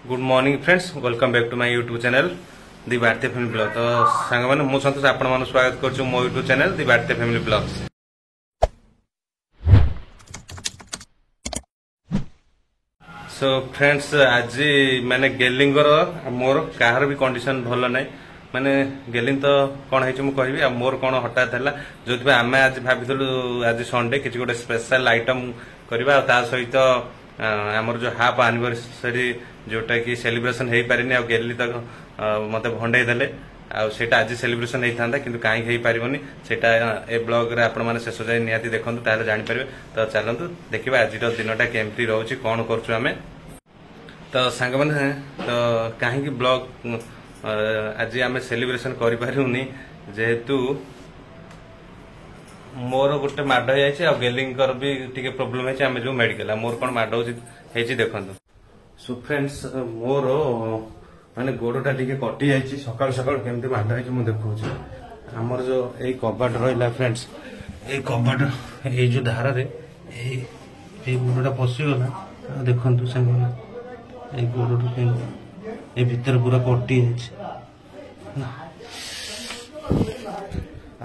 Good morning friends, welcome back to my YouTube channel the Bharatiya family blog. तो सांग मैंने मु संतोष आपण मान स्वागत कर मो YouTube channel the Bharatiya family blog. So friends, आज मैंने गेलिंगर मोर कहार भी कंडीशन भल ना माने गेलिंग तो कौन है कहि मोर कौन हठात है जो आम आज भाविलु आज संडे किसी गोटे स्पेशल आइटम करवा सहित आमर जो हाफ एनिवर्सरी जोटा कि सेलिब्रेशन हो पारे आ गेली तक मत भंडे देले आटा आज सेलिब्रेशन होता कि कहीं हो पारनि सेटा ए ब्लॉग रे आपण माने शेष जाए निहाती देखंतु ताले जानि परिबे। तो चलंतु देखिबा आज दिनटा केमती रहउची कोन करछु आमे। तो सांग माने तो कहीं ब्लॉग आज आमे सेलिब्रेशन करि पारुनी जेहेतु मोर गोटे माड हो गेलिंगर भी टिके प्रॉब्लम है आम जो मेडिकल मोर कौन माड हो देखो। सो फ्रेंड्स, मोर माने गोड़टा टिके कटि जाइए सकाल सकाल केमती माड हो देखा आमर जो यही कबाट रहा फ्रेंड्स, ये कबाट ये जो धारा रे गोड़टा पशिगला देखु सारे गोड़ ये भितर पूरा कटि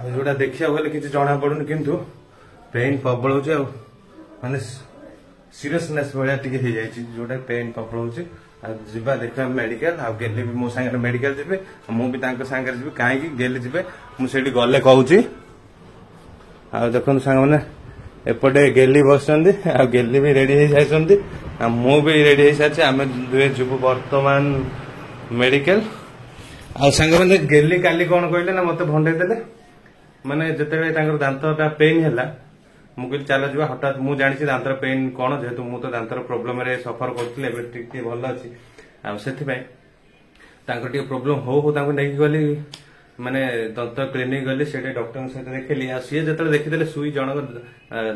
जोटा देखा गले कि जना पड़ुनि किंतु पेन प्रबल हो माने सीरियसनेस भाया जोटा पेन प्रबल हो देखा मेडिकल आ गेली भी मो सांगे मेडिकल जी मुझे सांगे जी कहीं गेली जी मुझे गले कहूँ आ देखो सांग मैंने एपटे गेली बस गेली भी रेडी हो सारी मु भी रेडी हो सारी आम दुए जीव बर्तमान मेडिकल आ सांग मैंने गेली काली कौन कहले ना मत भंडे देले माने जिते दांतटा पेन है मुझे चल जा हठात मुझे जानी दांतर पेन कौन जेहेतु मुझे दांतर प्रोब्लेम सफर करी भल अच्छी से प्रोब्लेम हो नहीं गली माने दंत क्लिनिक गली से डॉक्टर सहित देखली सी जो देखीदे सुई जनक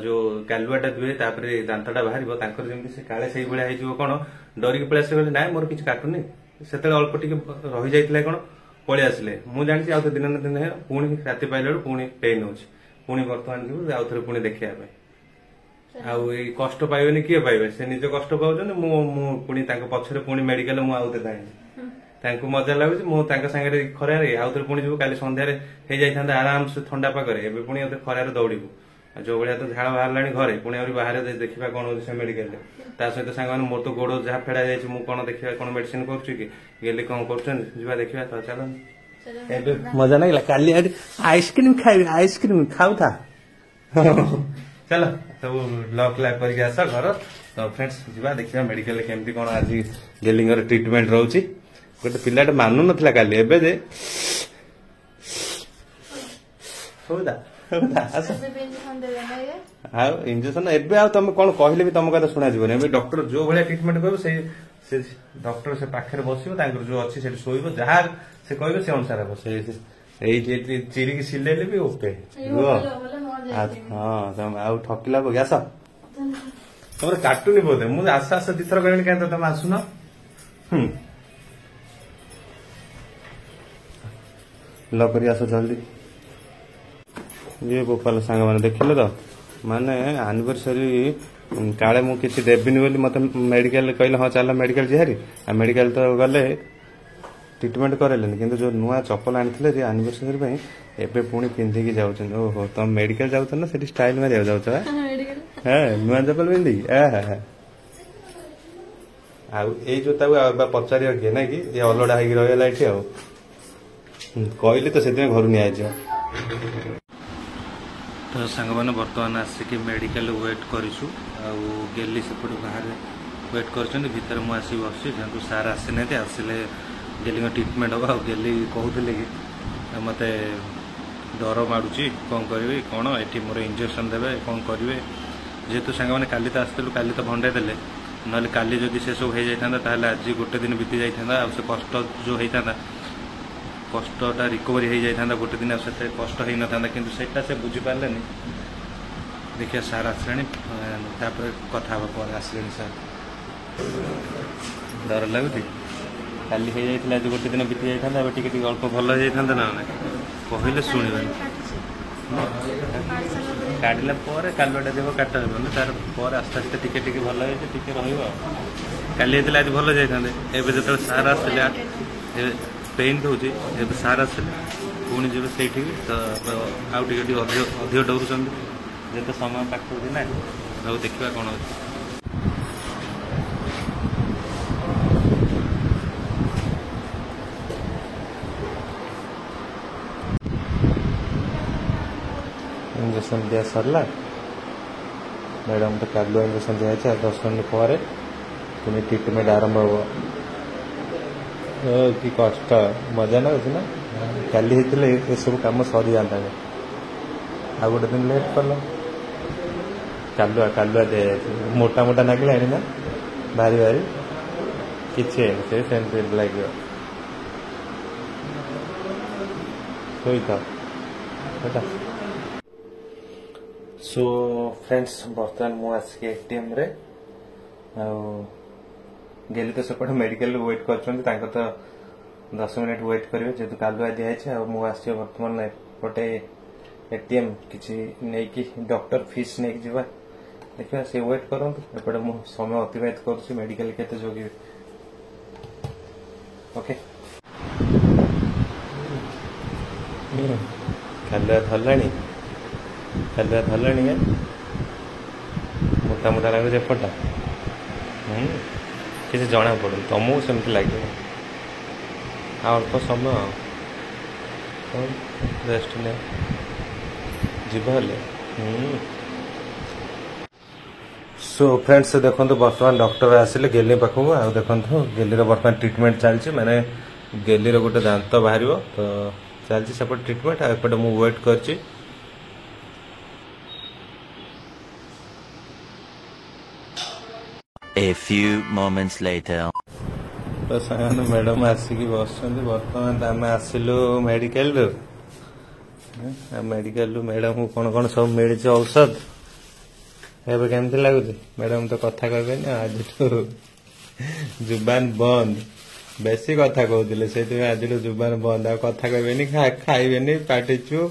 जो कालुआटा दुए दांतटा बाहर जमी से काले से भाई हो कौन डरिक पलि आस ना मोर किसी काटुनी से अल्प टी रही जाइए कौन पलि आसिले मुझे जानी आउ दिन ना दिन पुणी राति पाइला पुणी पेन हो पुणी बर्तमान जीव आउ थे पुणी देखा आउ कष्ट पाइबे किए पाइबे से निज कष्ट पाऊँ पुणी पछरे पुणी मेडिकल मुझे जाए मजा लगुच मुझे खरार आउ थे पुणी जीव काली संध्यारे हो जाता आराम से ठंडा पागे एवं पुणी खरार दौड़ू जो भाया तो झाड़ बाहर घरे पुणी बाहर देखा कौन हो मेडिकल सहित सांग मोर तो गोड़ जहाँ फेड़ा जाए कौन देखा कौन मेडिसिन करेली कौन कर देखा। तो चलो मजा लगे काली आइसक्रीम खाई आइसक्रीम खाऊ था चलो सब लक लाग करके आस घर। तो फ्रेंड्स जी देखा मेडिकल केमती कौन आज गेलिंगर ट्रिटमेंट रोचे गोटे पिलाटे मानु नथिला काली एबे जे होदा इंजेक्शन एबे तुम कौन कहले भी तुम कथा शुणा जीवन डॉक्टर जो भाया ट्रिटमेंट कर से डॉक्टर से पाखे बस जो अच्छी से शोब जहाँ से कहे से अनुसार हम से चिरिकी सिलेले भी ओके हाँ तुम आउ ठकिला गैस तुम काटुनी बोधे मुझे आस आस दिथर कहनी क्या तुम आसुन ल कर आस जल्दी ये गोपाल सांग मैंने देखिले तो माने एनिवर्सरी काले मु किसी देविनी बोली मत मेडिकल कहले हाँ चल मेडिकल जीहारी आ मेडिकल तो गले ट्रिटमेंट करेलेनि किंतु जो नुआ चप्पल आनी एनिवर्सरी एबे पुणी पिंधिकी जाऊँ ओहो तुम मेडिकल जाऊँ ना से स्टाइल मारे जाऊँ नुआ चप्पल पिंधि आउ पचार किए ना कि ये अलड़ा हो रहा ये कहली तो से घर नि तो सांग मैंने बर्तमान आसिक मेडिकल वेट करूँ गेली सेपट बाहर वेट कर भीतर मुझे आसी बस जेहतु सार आसी ना आसिले गेली ट्रिटमेंट हम गेली कहते कि मत डर माड़ुची कौन करी कौन ये मोर इंजेक्शन देवे कौन करेंगे जेहेतु सांग मैंने काली तो आसलु काली तो भंडे देले ना काली जदि से सब हो जाता आज गोटे दिन बीती जाता से कष्ट जो होता कष्टा रिकवरी हो जाता गोटे दिन से कष्ट हो ना कि से बुझीपारे देखिए सार आसले कथा पर आसले सार डर लगुच काली हो जाता आज गोटे दिन बीती जाता टे अल्प भल हो जाता ना कहले शुणवे काटला कालुआटा देव काट तार आस्ते आस्ते टिके भल टे रहा काली होता आज भल जाते एवं जो सार आसा पेन होची सार आसे पुणी जी से तो आउ टे अधिक डरुंट जिते समय पाख ना और देखा कौन अच्छे इंजेक्शन दिया सरला मैडम तो कालुआ इंजेक्शन दिया 10 मिनट पर पुणी ट्रिटमेंट आरंभ हो कि कष्ट मजा ना ना काली होते ये सब कम सरी जाता आ गोटे दिन लेट कल कालुआ कालुआ दे मोटा मोटा नागिला ना भारी भारी किसी से सेमती लगे सोई था सो फ्रेंड्स बर्तमान मुझे एटीएम रे गेली तो सेपटे मेडिकल वेट कर तो 10 मिनट वेट करेंगे जेहतु कालुआ दिखाई मुझे बर्तमान एपटे एटीएम किसी नहीं डॉक्टर फीस नहीं जावा देखा से वेट करूँ एपटे मु समय अतिबाहित करुँच मेडिकल केते जोगी ओके कालुआ धरलानी कालुआ धरलानी मोटा मोटा लगुच एपटा किसी जना पड़ू तुमको सेमती लगे अल्प समय रेस्ट ने सो फ्रेंड्स देखो बर्तमान डॉक्टर आसिले गेली पाखक आ देखो गेली बर्तमान ट्रिटमेंट चलती मैंने गेली गोटे दांत बाहर तो चलती सेपटे ट्रिटमेंट आपटे मुझे वेट कर A few moments later. तो सामान मैडम आसिक बस बर्तमान आम आसिलु मेडिकल मेडिकल मैडम को कौन कौन सब मिली औषध एवं केमती लगुच मैडम तो कथा कहबेनि आज जुबान बंद बेसी कथा कहते से आज जुबान बंद आ कथा कहबेनि खाइबेनि पाटी चुप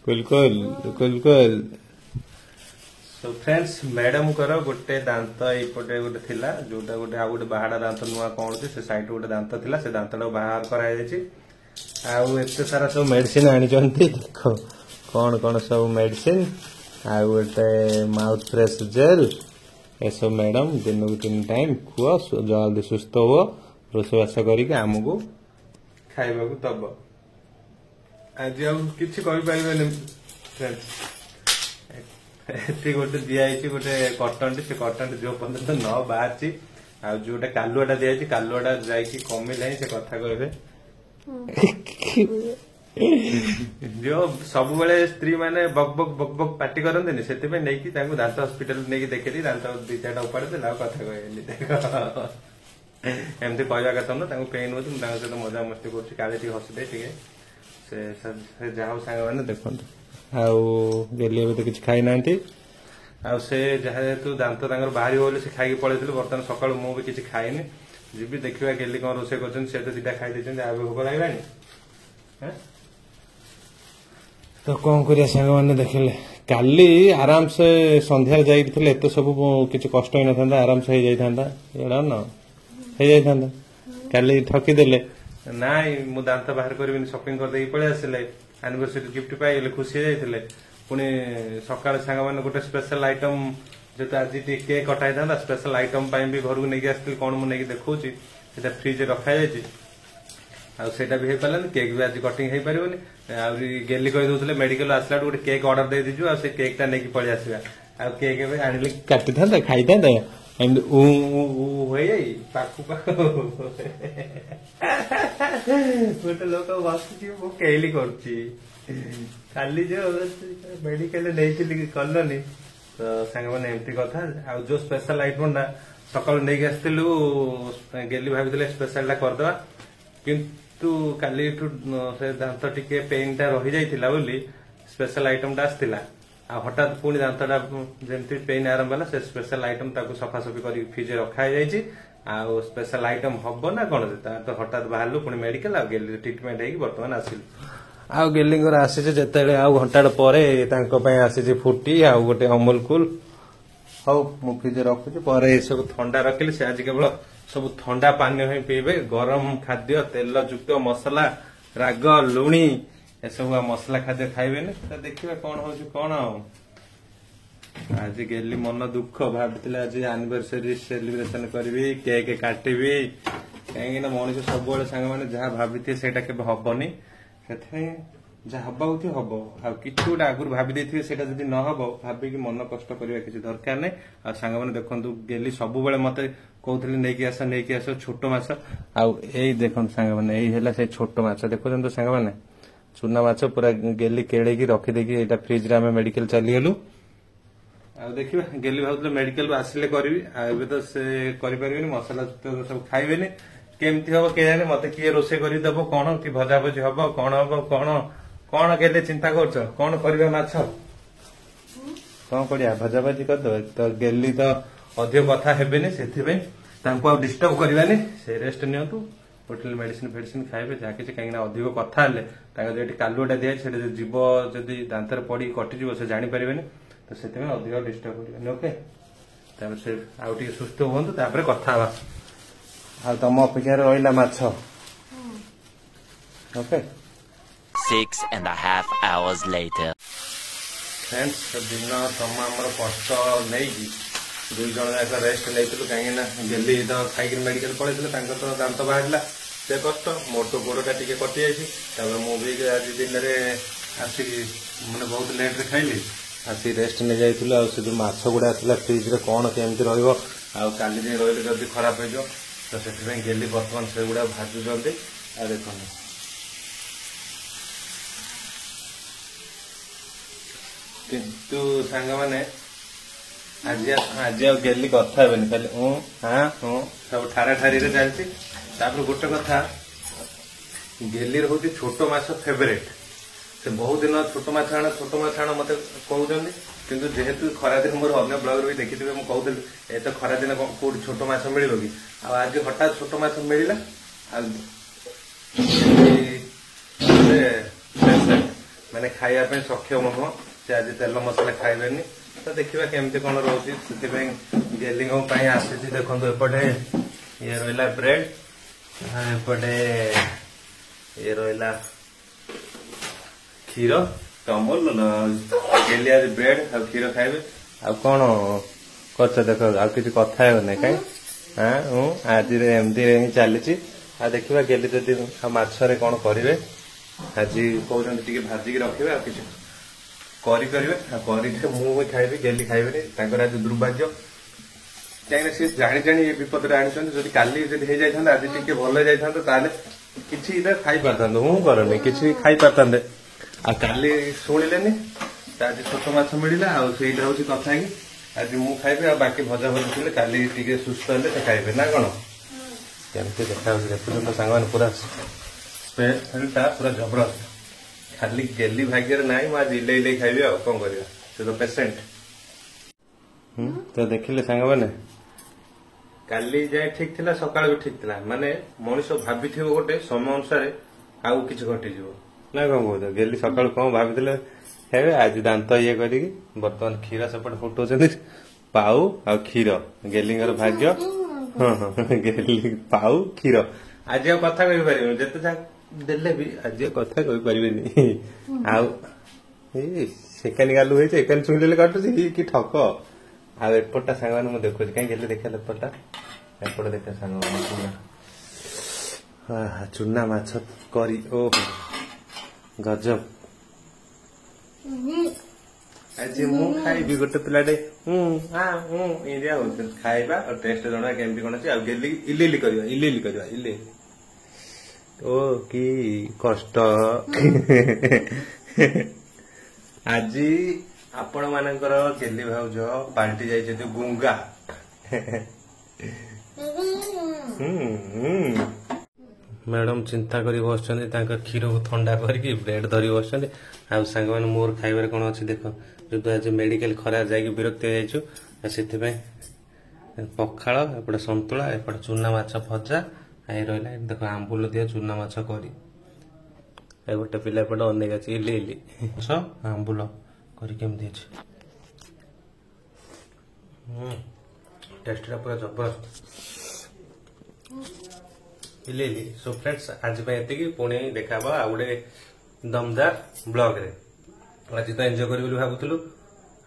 कुलकुल कुलकुल सो फ्रेंड्स मैडम कर गोटे दांत एपटे गोटे थिला जोटा गोटे आ गोटे बाहाड़ा दांत नुआ कौन से साइड गोटे दांत थिला से दांत बाहर कराई सारा सब मेडिसिन आनी देख कौन कौन सब मेडिसिन आ गोटे माउथ फ्रेश जेल ए सब मैडम दिन को 3 टाइम खुआ जल्दी सुस्थ हो रोषेबास करमको खाइबा दब आज किसी फ्रेंड्स गोटे दिखाई गोटे कटन से कटन जो पर्यटन न बाहर आ जोटा कालुआटा दिखाई कालुआटा जाकि कमिला से कथा कहे जो सब स्त्री मैंने बक बक बक बक पार्टी करते से दांत हस्पिटाल नहीं देखे दांत 2-4टा उपाड़ी देला कथा कहे एमती कहवा कथा ना पेन हो सहित मजा मस्ती कर हसदे जहा सांग मैंने देखो गेली तो किसी खाई ना से जेहेतु दांत बाहरी हो से खाई पड़े बर्तमान सका मुझे किसी खाईनी जी देखा गेली कौन रोसे कर 2टा खाई आ भोक लगे तो कौन कर सांग मैंने देखले काली आराम से संध्यार जाते एत सब किसी कष्ट हो ना आराम से हो जाता एड़ा न हो जाता काली ठकीदेले ना मु दांत बाहर करी शॉपिंग करदे पलि आसिले एनिवर्सरी गिफ्ट पाइले खुशी जाते पुणी सका सांग मैंने गोटे स्पेशल आइटम जो आज केक कटाई था स्पेशल आइटम भी घर को लेकिन आसती कौन मुझे देखा फ्रिज रखा जाटा भी हो पारानी केक भी आज कटिंग हो पारे गेली कही मेडिकल आसला गोटे केक ऑर्डर दे दीजिए आ केकटा नहीं पलि आसवा केक आने काटी था खाई था गोटे लोक बस केली खाली जो मेडिकल नहीं कलनी तो सांग मैंने एमती कथा आ जो स्पेशल आइटम सका नहीं आसलु गेली भाई स्पेशल करदे किंतु काली से दांत टिके पेन टा रही जाइथिला बोली स्पेशल आइटम टा आसला आ हठात पुणी दांतटा जमती पेन आरंभ है से स्पेशल आइटम ताको सफासफी कर फ्रिज रखा आ स्पेशल आइटम हम ना कौन तो हठात बाहर पुणी मेडिकल आ गेली ट्रिटमेंट है बर्तमान आसिलु आ गेलींगर आसी जिते घंटा पर आसी फुटी आ गोटे अमूल कूल ହଉ ମୁଁ ଫ୍ରିଜ ରଖୁଛି ପରେ ଏସବୁ ଥଣ୍ଡା ରଖିଲେ ସେ ଆଜି କେବଳ ସବୁ ଥଣ୍ଡା ପାନୀୟ ହିଁ ପିଇବେ ଗରମ ଖାଦ୍ୟ ତେଲ ଯୁକ୍ତ ମସଲା ରାଗ ଲୁଣି ଏସବୁ ଆଉ ମସଲା ଖାଦ୍ୟ ଖାଇବେନି ତ ଦେଖିବା କଣ ହଉଛି କଣ ଆଉ ଆଜି ଗେଲି ମନ ଦୁଃଖ ଭାବିଥିଲେ ଆଜି ଆନିଭର୍ସରୀ ସେଲିବ୍ରେସନ କରିବି କେକ୍ କାଟିବି କାହିଁକି ନା ମଣିଷ ସବୁବେଳେ ସାଙ୍ଗମାନେ ଯାହା ଭାବିଥିବେ ସେଇଟା କେବେ ହବନି ସେଥିପାଇଁ ଯାହା ହବାକୁ ହବ ଆଉ କିଛି ଗୋଟେ ଆଗରୁ ଭାବି ଦେଇଥିବେ ସେଇଟା ଯଦି ନ ହବ ଭାବିକି ମନ କଷ୍ଟ କରିବା କିଛି ଦରକାର ନାହିଁ ଆଉ ସାଙ୍ଗମାନେ ଦେଖନ୍ତୁ ଗେଲି ସବୁବେଳେ ମତେ କହୁଥିଲେ ନେଇକି ଆସ ଛୋଟ ମାଛ ଆଉ ଏଇ ଦେଖନ୍ତୁ ସାଙ୍ଗମାନେ ଏଇ ହେଲା ସେଇ ଛୋଟ ମାଛ ଦେଖୁଛନ୍ତି ସାଙ୍ଗମାନେ ଚୁନା ମାଛ ପୁରା ଗେଲି କେଳେଇକି ରଖିଦେଇକି ଏଇଟା ଫ୍ରିଜରେ ଆମେ ମେଡିକାଲ ଚାଲିଗଲୁ ଆଉ ଦେଖିବା ଗେଲି ଭାବୁଥିଲେ ମେଡିକାଲରୁ ଆସିଲେ କରିବି ଆଉ ଏବେ ତ ସେ କରିପାରିବେନି ମସଲା ସବୁ ଖାଇବେନି କେମିତି ହବ କେଜାଣି ମତେ କିଏ ରୋଷେଇ କରି ଦବ କଣ କି ଭଜାଭଜି ହବ କଣ ହବ କଣ କଣ କେତେ ଚିନ୍ତା କରୁଛ କଣ କରିବା ମାଛ କଣ କରିବା ଭଜାଭଜି କରିଦବ ତ ଗେଲି ତ ଅଧିକ କଥା ହେବେନି ସେଥିପାଇଁ ତାଙ୍କୁ ଆଉ ଡିଷ୍ଟର୍ବ କରିବାନି ସେ ରେଷ୍ଟ ନିଅନ୍ତୁ ହୋଟେଲ ମେଡିସିନ ଫେଡିସିନ ଖାଇବେ ଯାହା କିଛି କାହିଁକି ନା ଅଧିକ କଥା ହେଲେ ତାଙ୍କର ଯେଠି କାଲୁଟା ଦିଆଯାଇଛି ସେଟା ଯିବ ଯଦି ଦାନ୍ତରେ ପଡିକି କଟିଯିବ ସେ ଜାଣିପାରିବେନି ତ ସେଥିପାଇଁ ଅଧିକ ଡିଷ୍ଟର୍ବ କରିବାନି ଓକେ ତାପରେ ସେ ଆଉ ଟିକେ ସୁସ୍ଥ ହୁଅନ୍ତୁ ତାପରେ କଥା ହବା ଆଉ ତମ ଅପେକ୍ଷାରେ ରହିଲା ମାଛ ଓକେ 6.5 hours later. फ्रेंड्स दिन तुम आमर कष्ट नहीं दुई जन जाक रेस्ट नहीं कहीं गेली तो खाई मेडिकल पड़े तो दांत बाहर से कष्ट मोर तो गोड़टा टी कटि जाए मुझे आज दिन में आसिक मैंने बहुत लेट रे खाइली आसी रेस्ट नहीं जाइए से जो माछ गुड़ा आसला फ्रिज रे कौन केमती रही रही जब खराब हो तो से गेली बर्तमान से गुड़ा भाजुंट आ देख किंतु सांग मैंने आज आज गेली कथा हेनी खाली हाँ सब ठारा ठारी चलती गोटे कथा गेली हूँ छोट माछ फेवरेट से बहुत दिन छोट माछ आण मत कहते किंतु जेहेतु खरा दिन मोर अन्य ब्लॉग भी देखी मुझे कहते तो खरा दिन कौट छोट माछ मिल कि आज हठात छोट माछ मिलला मैंने खाइबा सक्षम नुह से आज तेल मसला खाइबेनी तो देखा केमती कौन रोचे से गेली आसी देखो एपटे ये रहा ब्रेड एपटे ये रहा क्षीर टमल गेली आज ब्रेड आ क्षीर खाइबे आ कौन कर देख आ कि कथा है कहीं हाँ आज एमती ही चली आ देखा गेली जदि मछरे कौन करेंगे आज कहते भाजिकी रखिए आ कि करेंगे मुझे खाइबी गेली खाइबे आज दुर्भाग्य कहीं सी जाणी जाणी ये विपद आनी काली हो आज टी भल जाता कि खाई पारता हूँ करनी कि खाई पारते आ काली शुणिले आज छोट माछ मिलला आईटा हूँ कथा कि आज मुझे खाइबे आ बाकी भजा भजा थे काली टी सुस्थ हेल्ले खाइबे ना कौन केमती देखा देखुन सांग पूरा स्पेशलटा पूरा जबरदस्त खाली गेली भाग्य ना आज इले इले खाइबे आ कौन कर तो पेसेंट तो देखिले सांग मैंने काली जाए ठीक थिला सकाळ भी ठीक थिला माने मनुष्य भाभी गोटे समय अनुसार आउ किछ घटिଯିव ना कौन कहते गेली सकाळ कौन भाभी हे आज दांत ये करी बर्तमान क्षीर सेपटे फुटाऊँ पाऊ आ क्षीर गेलीर भाग्य हाँ हाँ गेली पाऊ क्षीर आज आ कथा कही पार जिते देले भी आज कथा कही पारे आकानी गालू होती एकानी छुईले काटुची कि ठक आ एपटा सांग मैंने मुझे देखुची कहीं गेले देखा एपटा एपटे देखा सांग चुना माछ करी ओ गजब आज मु खाइबी गोटे पिलाटे इंडिया खाइबा और टेस्ट जना केमती कौन अच्छे गेली इले इले करवा इले ओ कि कष्ट आज आपण मानकर गेली भाउज पाल्टी जाइए गुंगा मैडम चिंता करी बस क्षीर को ठंडा करके ब्रेड धरी बस सांग मैंने मोर खाइबार कौन अच्छे देख जो आज मेडिकल खरा जाकि विरक्त हो से पखाड़ एपटे संतुला एपटे चुना माछ भजा आई रहा देख आंबुल दिया चुना माछ करी गोटे पिला एपटे अनेक अच्छे इली इली आंबुल करी केमती टेस्टा पूरा जबरदस्त इले सो फ्रेंड्स आज ये पुणी देखा आ गोटे दमदार ब्लॉग रे आज तो एंजॉय करी भावुलु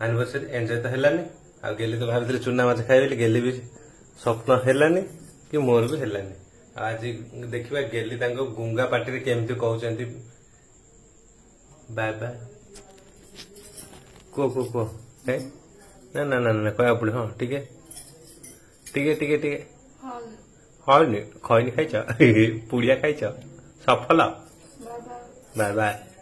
एनिवर्सरी एंजॉय तो हेलानी आ गेली तो भाभी चूना माछ खाइबे गेली भी स्वप्न हेलानी कि मोर भी हेलानी आज देखिबा गेली तांको गुंगा पार्टी रे केमती कहउचंती बाय बाय को है ना ना ना ना कहया पड़े हाँ ठीक है हाँ खैनी खाइछ पुड़िया खाइछ सफल बाय बाय